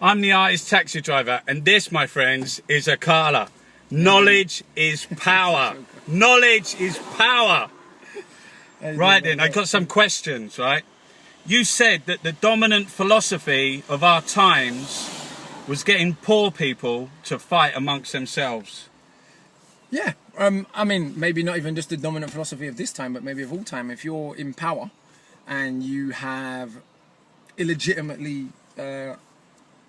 I'm the artist taxi driver, and this, my friends, is Akala. Knowledge is power. Knowledge is power. Right then, I got some questions, right? You said that the dominant philosophy of our times was getting poor people to fight amongst themselves. Yeah, I mean, maybe not even just the dominant philosophy of this time, but maybe of all time. If you're in power and you have illegitimately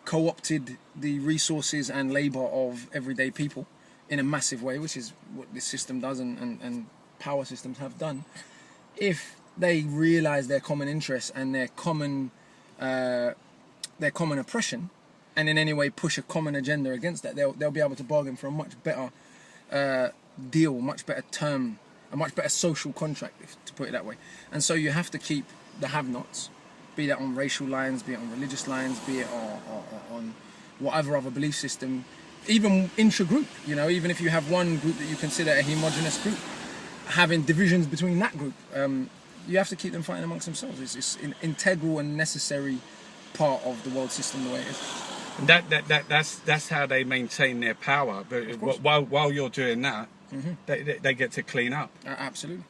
co-opted the resources and labour of everyday people in a massive way, which is what this system does and power systems have done, if they realise their common interests and their common oppression, and in any way push a common agenda against that, they'll be able to bargain for a much better deal, much better term, a much better social contract, to put it that way. And so you have to keep the have-nots, be that on racial lines, be it on religious lines, be it on whatever other belief system, even intra-group, you know, even if you have one group that you consider a homogenous group, having divisions between that group, you have to keep them fighting amongst themselves. It's an integral and necessary part of the world system the way it is. That's how they maintain their power. But while you're doing that, they get to clean up. Absolutely.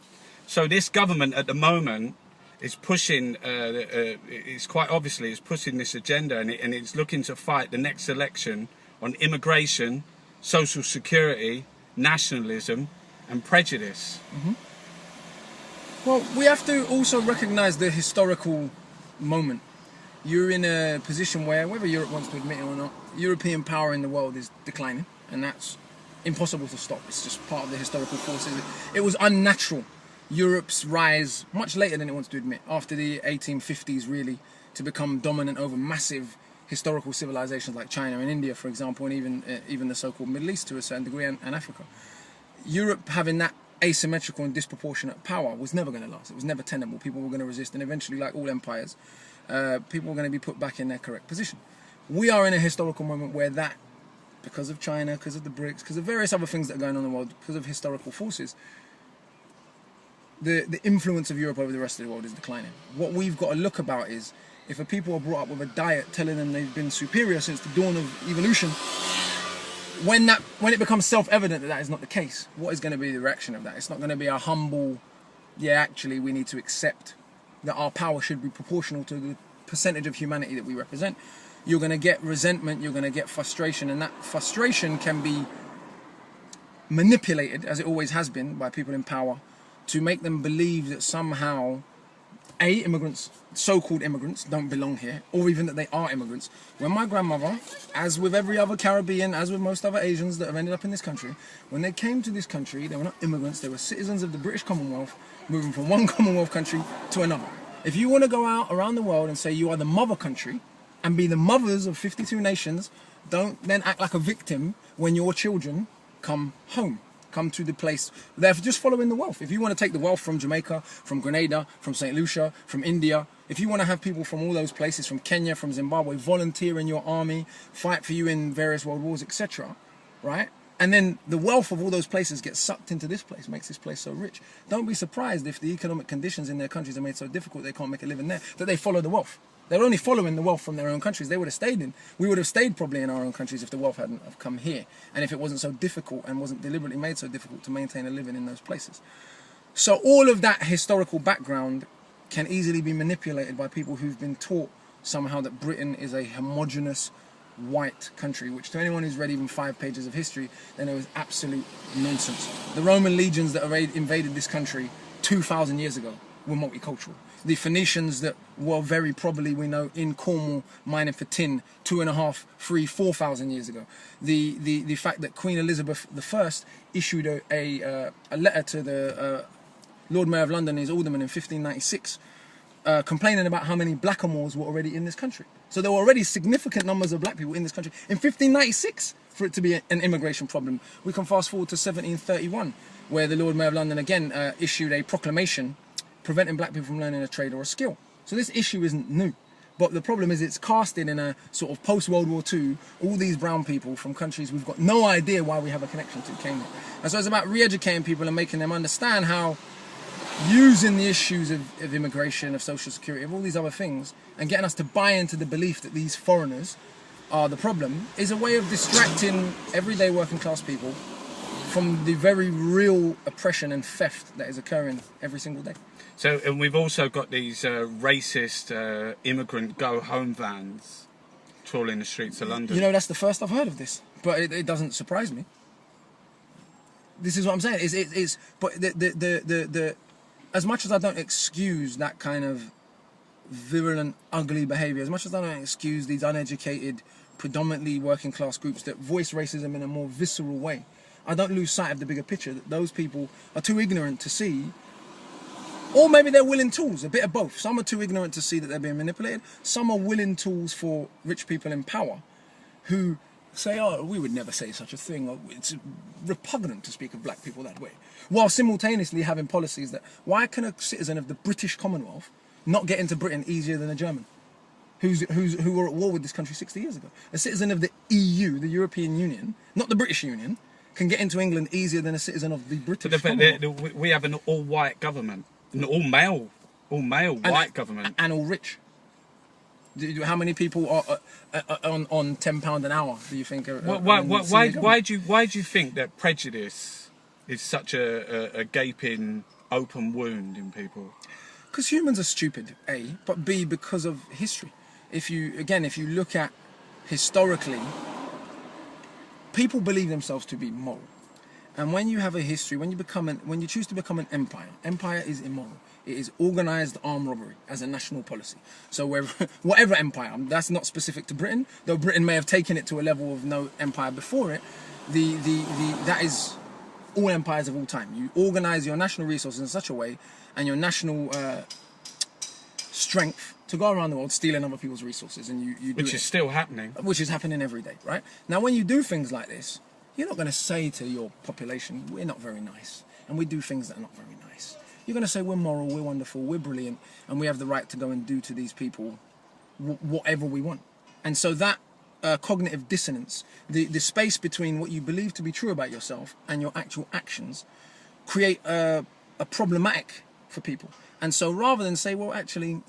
So this government at the moment is pushing, it's quite obviously, it's pushing this agenda, and it's looking to fight the next election on immigration, social security, nationalism, and prejudice. Well, we have to also recognise the historical moment. You're in a position where, whether Europe wants to admit it or not, European power in the world is declining, and that's impossible to stop. It's just part of the historical forces. It was unnatural, Europe's rise, much later than it wants to admit, after the 1850s really, to become dominant over massive historical civilizations like China and India, for example, and even the so-called Middle East to a certain degree, and Africa. Europe having that asymmetrical and disproportionate power was never going to last. It was never tenable. People were going to resist, and eventually, like all empires, people were going to be put back in their correct position. We are in a historical moment where that, because of China, because of the BRICS, because of various other things that are going on in the world, because of historical forces, the influence of Europe over the rest of the world is declining. What we've got to look about is, if a people are brought up with a diet telling them they've been superior since the dawn of evolution, when it becomes self-evident that that is not the case, what is going to be the reaction of that? It's not going to be a humble, yeah, actually we need to accept that our power should be proportional to the percentage of humanity that we represent. You're going to get resentment, you're going to get frustration, and that frustration can be manipulated, as it always has been, by people in power, to make them believe that somehow immigrants, so-called immigrants, don't belong here, or even that they are immigrants. When my grandmother, as with every other Caribbean, as with most other Asians that have ended up in this country, when they came to this country, they were not immigrants, they were citizens of the British Commonwealth, moving from one Commonwealth country to another. If you want to go out around the world and say you are the mother country, and be the mothers of 52 nations, don't then act like a victim when your children come home. Come to the place. They're just following the wealth. If you want to take the wealth from Jamaica, from Grenada, from St. Lucia, from India, if you want to have people from all those places, from Kenya, from Zimbabwe, volunteer in your army, fight for you in various world wars, etc., right? And then the wealth of all those places gets sucked into this place, makes this place so rich. Don't be surprised if the economic conditions in their countries are made so difficult they can't make a living there, that they follow the wealth. They're only following the wealth from their own countries. They would have stayed in. We would have stayed probably in our own countries if the wealth hadn't have come here, and if it wasn't so difficult and wasn't deliberately made so difficult to maintain a living in those places. So all of that historical background can easily be manipulated by people who've been taught somehow that Britain is a homogenous white country, which to anyone who's read even 5 pages of history, they know is absolute nonsense. The Roman legions that invaded this country 2,000 years ago were multicultural. The Phoenicians that were very probably, we know, in Cornwall mining for tin 2,500, 3,000, 4,000 years ago. The fact that Queen Elizabeth I issued a letter to the Lord Mayor of London and his aldermen in 1596 complaining about how many blackamoors were already in this country. So there were already significant numbers of black people in this country in 1596 for it to be an immigration problem. We can fast forward to 1731, where the Lord Mayor of London again issued a proclamation preventing black people from learning a trade or a skill. So this issue isn't new. But the problem is it's casted in a sort of post-World War II, all these brown people from countries we've got no idea why we have a connection to came here. And so it's about re-educating people and making them understand how using the issues of immigration, of social security, of all these other things, and getting us to buy into the belief that these foreigners are the problem is a way of distracting everyday working class people from the very real oppression and theft that is occurring every single day. So, and we've also got these racist immigrant go-home vans trawling the streets of London. You know, that's the first I've heard of this, but it doesn't surprise me. This is what I'm saying. But the as much as I don't excuse that kind of virulent, ugly behaviour, as much as I don't excuse these uneducated, predominantly working class groups that voice racism in a more visceral way, I don't lose sight of the bigger picture, that those people are too ignorant to see, or maybe they're willing tools, a bit of both. Some are too ignorant to see that they're being manipulated. Some are willing tools for rich people in power who say, oh, we would never say such a thing, or it's repugnant to speak of black people that way, while simultaneously having policies that, why can a citizen of the British Commonwealth not get into Britain easier than a German who were at war with this country 60 years ago? A citizen of the EU, the European Union, not the British Union, can get into England easier than a citizen of the British Commonwealth. We have an all-white government, an all-male white government. And all rich. How many people are on £10 an hour, do you think? Why do you think that prejudice is such a gaping open wound in people? Because humans are stupid, A, but B, because of history. If you look at historically, people believe themselves to be moral. And when you have a history, when you choose to become an empire is immoral. It is organised armed robbery as a national policy. So whatever empire, that's not specific to Britain, though Britain may have taken it to a level of no empire before it. That is all empires of all time. You organise your national resources in such a way, and your national strength, to go around the world stealing other people's resources, and you do which is still happening. Which is happening every day, right? Now, when you do things like this, you're not going to say to your population, we're not very nice, and we do things that are not very nice. You're going to say we're moral, we're wonderful, we're brilliant, and we have the right to go and do to these people whatever we want. And so that cognitive dissonance, the space between what you believe to be true about yourself and your actual actions, create a problematic for people. And so rather than say, well, actually,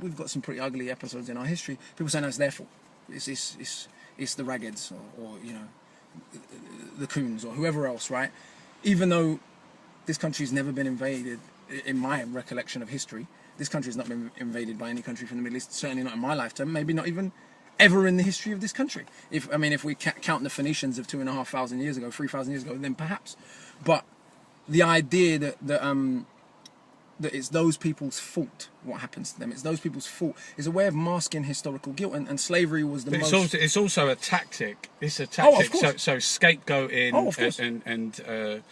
we've got some pretty ugly episodes in our history, people say, no, it's their fault. It's the Raggeds or you know, the Coons or whoever else, right? Even though this country's never been invaded, in my recollection of history, this country has not been invaded by any country from the Middle East, certainly not in my lifetime, maybe not even ever in the history of this country. If we count the Phoenicians of 2,500 years ago, 3,000 years ago, then perhaps. But the idea that it's those people's fault, what happens to them, it's those people's fault, is a way of masking historical guilt, and slavery was the most... It's also a tactic. It's a tactic. Oh, of course. So scapegoating and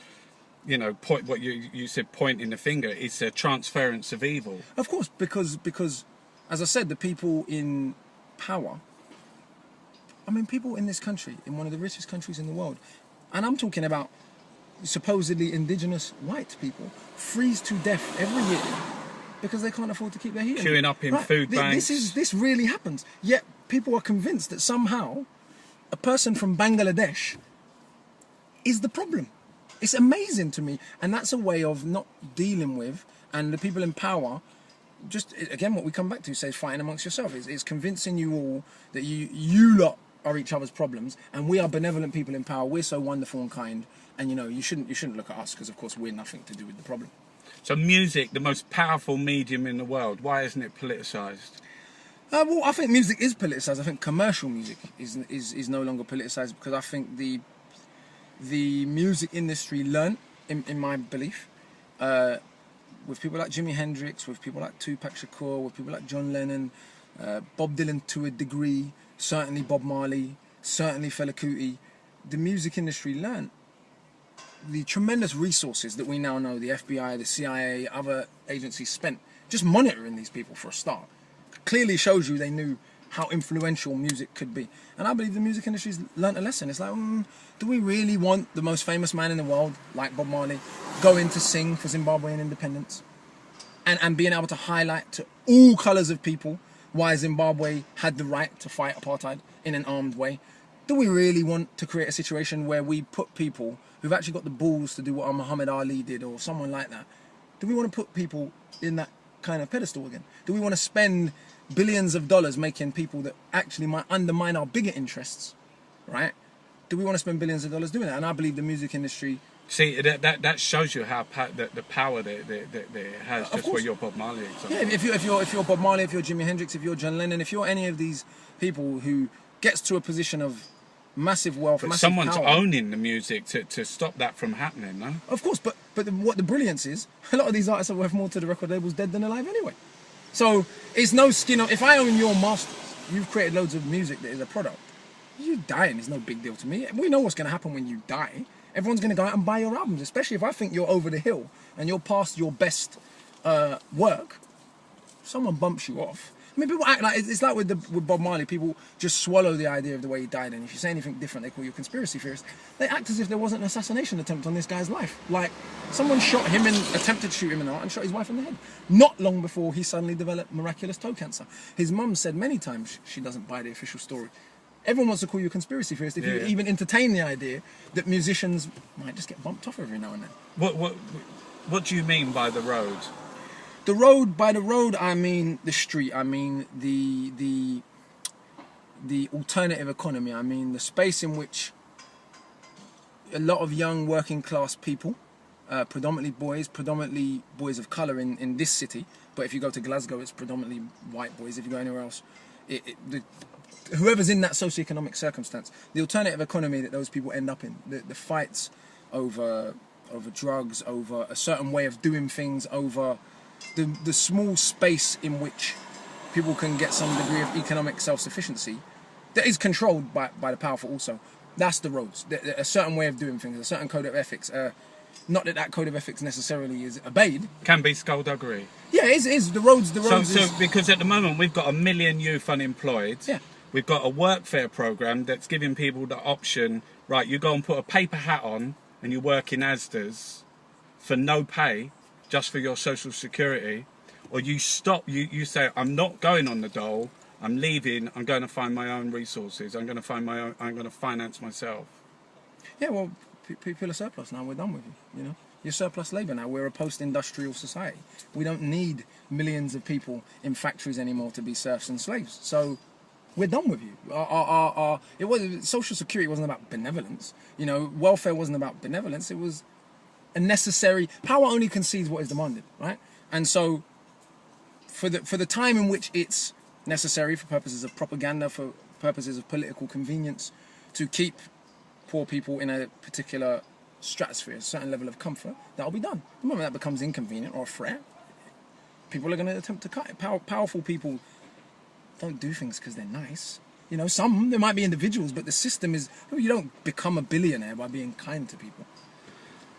you know, point what you said, pointing the finger. It's a transference of evil. Of course, because as I said, the people in power, I mean, people in this country, in one of the richest countries in the world, and I'm talking about supposedly indigenous white people, freeze to death every year because they can't afford to keep their heating. Queuing up in food banks. This really happens. Yet people are convinced that somehow a person from Bangladesh is the problem. It's amazing to me, and that's a way of not dealing with, and the people in power, just again what we come back to, say fighting amongst yourself. It's convincing you all that you lot are each other's problems, and we are benevolent people in power. We're so wonderful and kind, and you know you shouldn't look at us because of course we're nothing to do with the problem. So music, the most powerful medium in the world, why isn't it politicised? Well, I think music is politicised. I think commercial music is no longer politicised because I think the music industry learned, in my belief, with people like Jimi Hendrix, with people like Tupac Shakur, with people like John Lennon, Bob Dylan to a degree, certainly Bob Marley, certainly Fela Kuti, the music industry learned the tremendous resources that we now know the FBI, the CIA, other agencies spent just monitoring these people for a start. Clearly shows you they knew how influential music could be. And I believe the music industry's learnt a lesson. It's like, do we really want the most famous man in the world, like Bob Marley, going to sing for Zimbabwean independence? And being able to highlight to all colours of people why Zimbabwe had the right to fight apartheid in an armed way? Do we really want to create a situation where we put people who've actually got the balls to do what Muhammad Ali did or someone like that? Do we want to put people in that kind of pedestal again? Do we want to spend billions of dollars making people that actually might undermine our bigger interests, right? Do we want to spend billions of dollars doing that? And I believe the music industry. See, that shows you how the power that it has, just for your Bob Marley example. Yeah, if you're Bob Marley, if you're Jimi Hendrix, if you're John Lennon, if you're any of these people who gets to a position of massive wealth, but massive someone's power, owning the music to stop that from happening, no? Of course, but what the brilliance is, a lot of these artists are worth more to the record labels dead than alive anyway. So it's no skin off. If I own your masters, you've created loads of music that is a product. You dying is no big deal to me. We know what's going to happen when you die. Everyone's going to go out and buy your albums, especially if I think you're over the hill and you're past your best work. Someone bumps you off. I mean, people act like it's like with Bob Marley. People just swallow the idea of the way he died, and if you say anything different, they call you a conspiracy theorist. They act as if there wasn't an assassination attempt on this guy's life. Like someone shot him and attempted to shoot him in the heart and shot his wife in the head. Not long before he suddenly developed miraculous toe cancer. His mum said many times she doesn't buy the official story. Everyone wants to call you a conspiracy theorist if you even entertain the idea that musicians might just get bumped off every now and then. What do you mean by the road? The road, by the road, I mean the street. I mean the alternative economy. I mean the space in which a lot of young working class people, predominantly boys of colour in this city. But if you go to Glasgow, it's predominantly white boys. If you go anywhere else, whoever's in that socioeconomic circumstance, the alternative economy that those people end up in, the fights over drugs, over a certain way of doing things, over the small space in which people can get some degree of economic self-sufficiency that is controlled by the powerful also. That's the roads. A certain way of doing things, a certain code of ethics. Not that code of ethics necessarily is obeyed. Can be skullduggery. Yeah, it is. The roads So because at the moment we've got 1 million youth unemployed. Yeah. We've got a workfare program that's giving people the option, right, you go and put a paper hat on and you work in Asda's for no pay, just for your social security, or you stop, you say, I'm not going on the dole, I'm leaving, I'm going to find my own resources, I'm going to finance myself. Yeah, well, people are surplus now, we're done with you, you know. You're surplus labour now, we're a post-industrial society. We don't need millions of people in factories anymore to be serfs and slaves. So we're done with you. Social security wasn't about benevolence. You know, welfare wasn't about benevolence. It was a necessary. Power only concedes what is demanded, right? And so, for the time in which it's necessary for purposes of propaganda, for purposes of political convenience, to keep poor people in a particular stratosphere, a certain level of comfort, that'll be done. The moment that becomes inconvenient or a threat, people are going to attempt to cut it. Powerful people don't do things because they're nice. You know, there might be individuals, but the system is, you don't become a billionaire by being kind to people.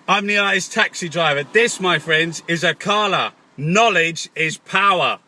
I'm the artist taxi driver. This, my friends, is Akala. Knowledge is power.